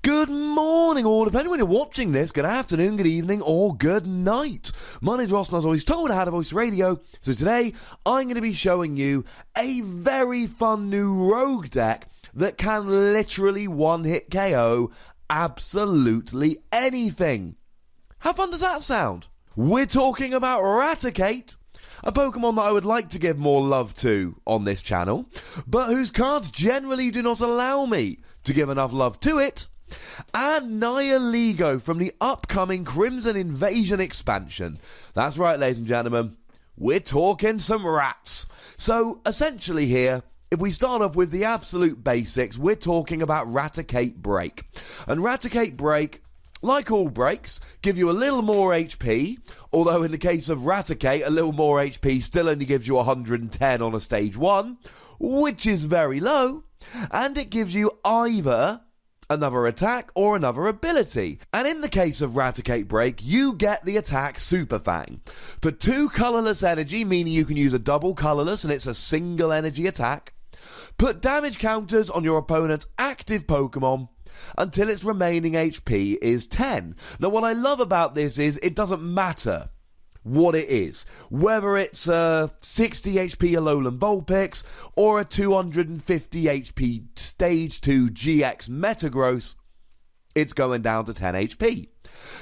Good morning, or depending when you're watching this, good afternoon, good evening, or good night. My name's Ross, and as always told, I had a voice radio. So today, I'm going to be showing you a very fun new rogue deck that can literally one-hit KO absolutely anything. How fun does that sound? We're talking about Raticate, a Pokemon that I would like to give more love to on this channel, but whose cards generally do not allow me to give enough love to it. And Nihilego from the upcoming Crimson Invasion expansion. That's right, ladies and gentlemen, we're talking some rats. So essentially here, if we start off with the absolute basics, we're talking about Raticate Break. And Raticate Break, like all breaks, give you a little more HP, although in the case of Raticate, a little more HP still only gives you 110 on a stage 1, which is very low, and it gives you either another attack or another ability. And in the case of Raticate Break, you get the attack Super Fang. For 2 colourless energy, meaning you can use a double colourless and it's a single energy attack, put damage counters on your opponent's active Pokemon until its remaining HP is 10. Now what I love about this is it doesn't matter what it is, whether it's a 60 HP Alolan Vulpix or a 250 HP Stage 2 GX Metagross, it's going down to 10 HP.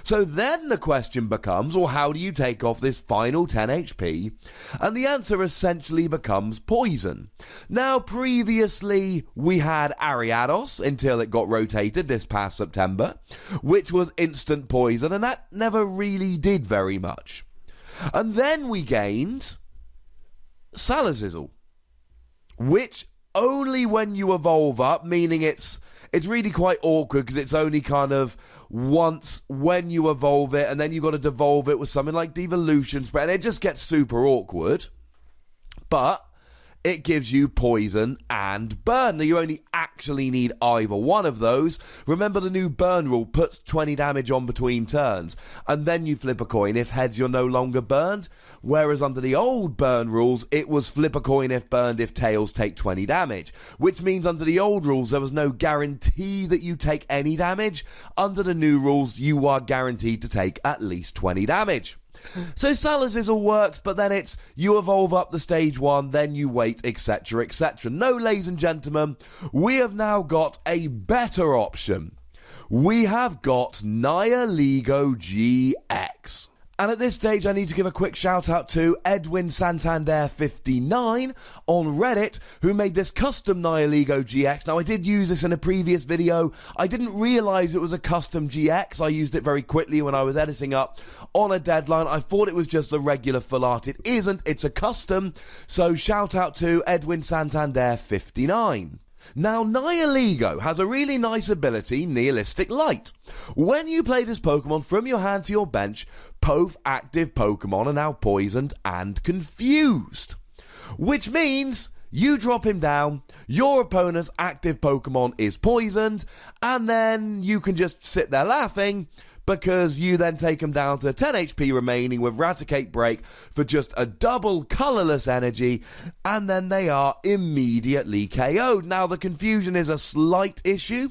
So then the question becomes, well, how do you take off this final 10 HP? And the answer essentially becomes poison. Now, previously, we had Ariados until it got rotated this past September, which was instant poison, and that never really did very much. And then we gained Salazzle, which only when you evolve up, meaning it's really quite awkward because it's only kind of once when you evolve it, and then you've got to devolve it with something like Devolution Spray, and it just gets super awkward. But it gives you poison and burn. Now, you only actually need either one of those. Remember, the new burn rule puts 20 damage on between turns, and then you flip a coin. If heads, you're no longer burned. Whereas under the old burn rules, it was flip a coin if burned, if tails take 20 damage. Which means under the old rules, there was no guarantee that you take any damage. Under the new rules, you are guaranteed to take at least 20 damage. So Salazzle works, but then it's you evolve up the stage 1, then you wait, etc, etc. No, ladies and gentlemen, we have now got a better option. We have got Nihilego GX. And at this stage, I need to give a quick shout out to Edwin Santander 59 on Reddit, who made this custom Nihilego GX. Now, I did use this in a previous video. I didn't realise it was a custom GX. I used it very quickly when I was editing up on a deadline. I thought it was just a regular full art. It isn't. It's a custom. So shout out to Edwin Santander 59. Now, Nihilego has a really nice ability, Nihilistic Light. When you play this Pokemon from your hand to your bench, both active Pokemon are now poisoned and confused. Which means you drop him down, your opponent's active Pokemon is poisoned, and then you can just sit there laughing, because you then take them down to 10 HP remaining with Raticate Break for just a double colourless energy, and then they are immediately KO'd. Now, the confusion is a slight issue,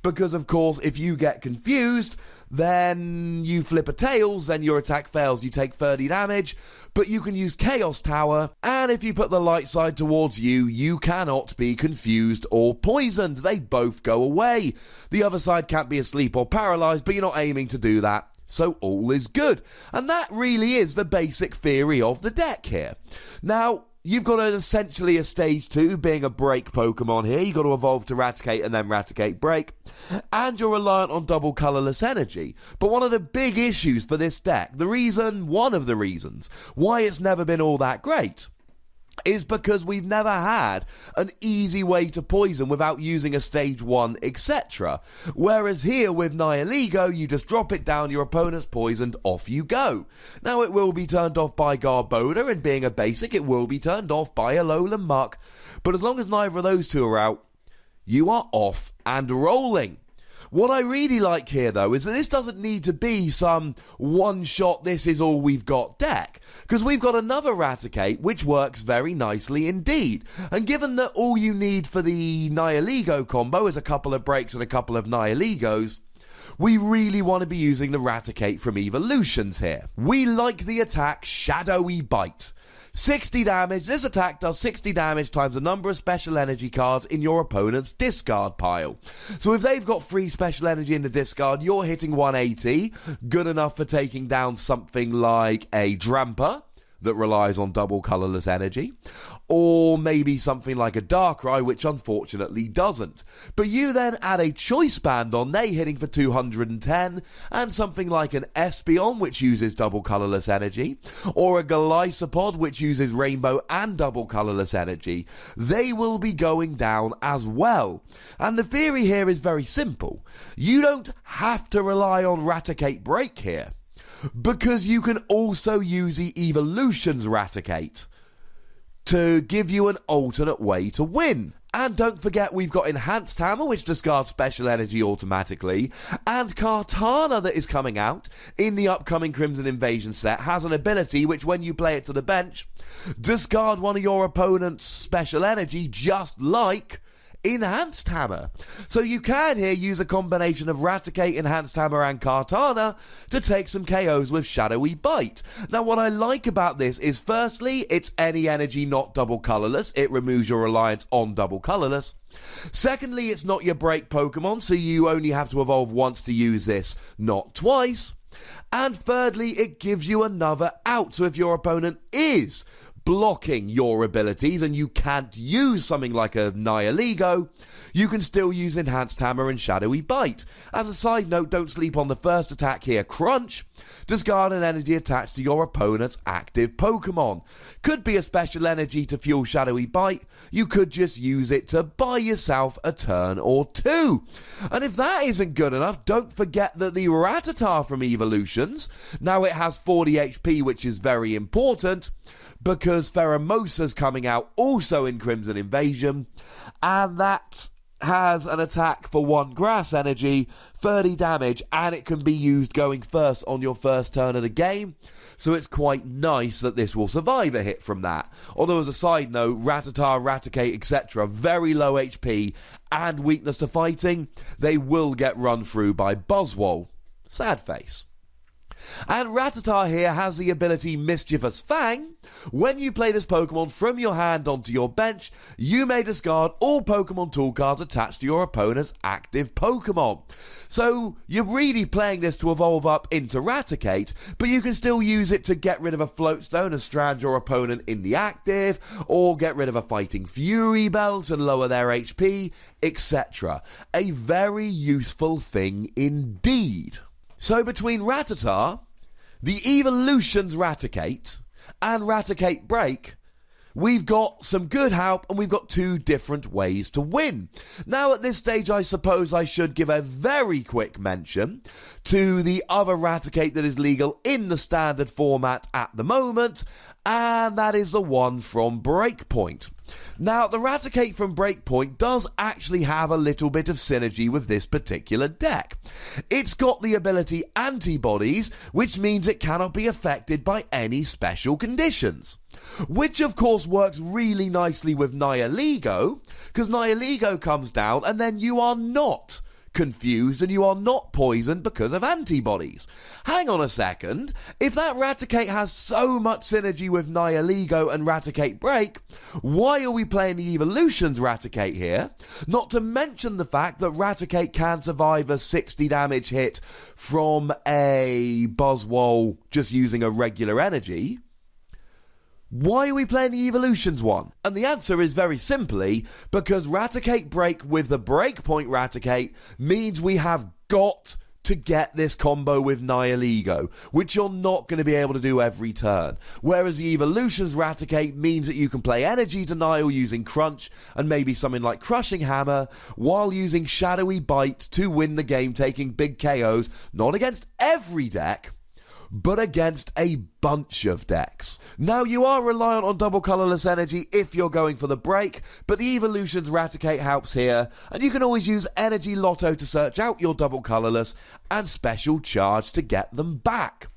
because of course, if you get confused, then you flip a tails, then your attack fails, you take 30 damage, but you can use Chaos Tower, and if you put the light side towards you, you cannot be confused or poisoned. They both go away. The other side can't be asleep or paralyzed, but you're not aiming to do that, so all is good. And that really is the basic theory of the deck here. Now, you've got essentially a stage 2 being a break Pokemon here. You've got to evolve to Raticate and then Raticate Break. And you're reliant on double colourless energy. But one of the big issues for this deck, one of the reasons why it's never been all that great, is because we've never had an easy way to poison without using a stage 1, etc. Whereas here with Nihilego, you just drop it down, your opponent's poisoned, off you go. Now, it will be turned off by Garbodor, and being a basic, it will be turned off by Alolan Muck. But as long as neither of those two are out, you are off and rolling. What I really like here, though, is that this doesn't need to be some one-shot, this is all we've got deck, because we've got another Raticate which works very nicely indeed. And given that all you need for the Nihilego combo is a couple of breaks and a couple of Nihilegos, we really want to be using the Raticate from Evolutions here. We like the attack Shadowy Bite. 60 damage. This attack does 60 damage times the number of special energy cards in your opponent's discard pile. So if they've got 3 special energy in the discard, you're hitting 180. Good enough for taking down something like a Dramper that relies on double colourless energy, or maybe something like a Darkrai, which unfortunately doesn't. But you then add a Choice Band on, they hitting for 210, and something like an Espeon, which uses double colourless energy, or a Golisopod, which uses rainbow and double colourless energy. They will be going down as well. And the theory here is very simple. You don't have to rely on Raticate Break here, because you can also use the Evolutions Raticate to give you an alternate way to win. And don't forget, we've got Enhanced Hammer, which discards special energy automatically, and Kartana that is coming out in the upcoming Crimson Invasion set has an ability which, when you play it to the bench, discard one of your opponent's special energy, just like Enhanced Hammer. So you can here use a combination of Raticate, Enhanced Hammer and Kartana to take some KOs with Shadowy Bite. Now what I like about this is, firstly, it's any energy not double colourless. It removes your reliance on double colourless. Secondly, it's not your break Pokemon, so you only have to evolve once to use this, not twice. And thirdly, it gives you another out. So if your opponent is blocking your abilities and you can't use something like a Nihilego, you can still use Enhanced Hammer and Shadowy Bite. As a side note, don't sleep on the first attack here, Crunch. Discard an energy attached to your opponent's active Pokemon. Could be a special energy to fuel Shadowy Bite. You could just use it to buy yourself a turn or two. And if that isn't good enough, don't forget that the Rattata from Evolutions, now it has 40 HP, which is very important, because Pheromosa's coming out also in Crimson Invasion, and that has an attack for 1 grass energy, 30 damage, and it can be used going first on your first turn of the game, so it's quite nice that this will survive a hit from that. Although, as a side note, Rattata, Raticate, etc., very low HP and weakness to fighting, they will get run through by Buzzwole. Sad face. And Rattata here has the ability Mischievous Fang. When you play this Pokemon from your hand onto your bench, you may discard all Pokemon tool cards attached to your opponent's active Pokemon. So you're really playing this to evolve up into Raticate, but you can still use it to get rid of a Floatstone and strand your opponent in the active, or get rid of a Fighting Fury Belt and lower their HP, etc. A very useful thing indeed. So between Rattata, the Evolutions Raticate, and Raticate Break, we've got some good help and we've got 2 different ways to win. Now at this stage, I suppose I should give a very quick mention to the other Raticate that is legal in the standard format at the moment, and that is the one from Breakpoint. Now, the Raticate from Breakpoint does actually have a little bit of synergy with this particular deck. It's got the ability Antibodies, which means it cannot be affected by any special conditions. Which, of course, works really nicely with Nihilego, because Nihilego comes down and then you are not confused and you are not poisoned because of antibodies. Hang on a second, if that Raticate has so much synergy with Nihilego and Raticate Break, why are we playing the Evolutions Raticate here? Not to mention the fact that Raticate can survive a 60 damage hit from a Buzzwole just using a regular energy. Why are we playing the Evolutions one? And the answer is very simply because Raticate Break with the Breakpoint Raticate means we have got to get this combo with Nihilego, which you're not going to be able to do every turn. Whereas the Evolutions Raticate means that you can play Energy Denial using Crunch and maybe something like Crushing Hammer, while using Shadowy Bite to win the game, taking big KOs, not against every deck, but against a bunch of decks. Now, you are reliant on double colourless energy if you're going for the break, but the Evolution's Raticate helps here, and you can always use Energy Lotto to search out your double colourless and Special Charge to get them back.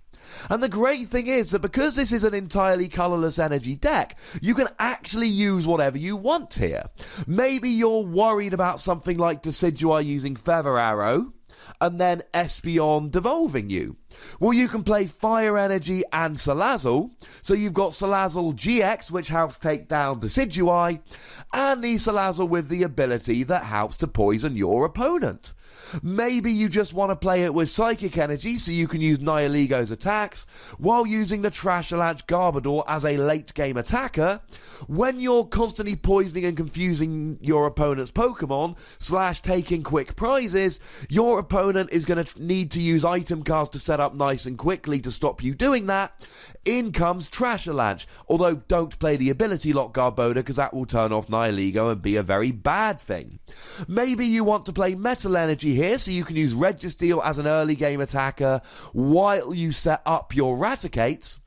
And the great thing is that because this is an entirely colourless energy deck, you can actually use whatever you want here. Maybe you're worried about something like Decidueye using Feather Arrow, and then Espeon devolving you. Well, you can play Fire Energy and Salazzle, so you've got Salazzle GX, which helps take down Decidueye, and the Salazzle with the ability that helps to poison your opponent. Maybe you just want to play it with Psychic Energy, so you can use Nihilego's attacks, while using the Trashalanche Garbodor as a late-game attacker. When you're constantly poisoning and confusing your opponent's Pokémon, / taking quick prizes, your opponent is going to need to use item cards to set up nice and quickly to stop you doing that. In comes Trashalanche, although don't play the ability lock Garbodor because that will turn off Nihilego and be a very bad thing. Maybe you want to play Metal Energy here, so you can use Registeel as an early game attacker while you set up your Raticates.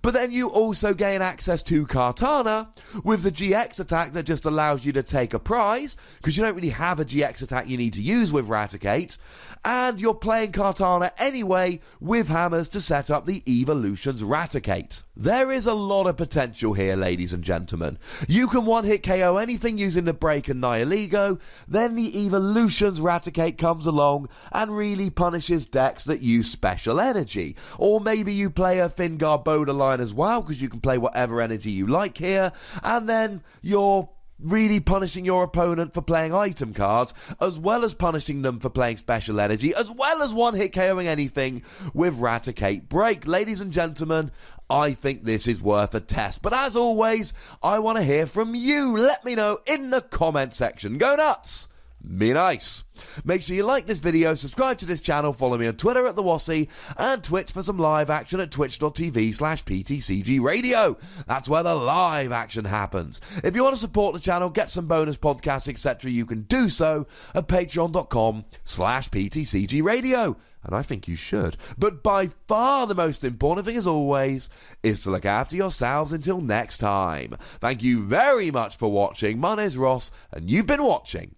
But then you also gain access to Kartana with the GX attack that just allows you to take a prize, because you don't really have a GX attack you need to use with Raticate, and you're playing Kartana anyway with hammers to set up the Evolution's Raticate. There is a lot of potential here, ladies and gentlemen. You can one-hit KO anything using the Break and Nihilego, then the Evolution's Raticate comes along and really punishes decks that use special energy. Or maybe you play a Fingar Borderline as well, because you can play whatever energy you like here, and then you're really punishing your opponent for playing item cards, as well as punishing them for playing special energy, as well as one-hit KOing anything with Raticate Break. Ladies and gentlemen, I think this is worth a test. But as always, I want to hear from you. Let me know in the comment section. Go nuts! Be nice. Make sure you like this video, subscribe to this channel, follow me on Twitter at TheWassy, and Twitch for some live action at twitch.tv/PTCGRadio. That's where the live action happens. If you want to support the channel, get some bonus podcasts, etc., you can do so at patreon.com/PTCGRadio. And I think you should. But by far the most important thing, as always, is to look after yourselves until next time. Thank you very much for watching. My name's Ross, and you've been watching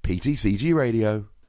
PTCG Radio.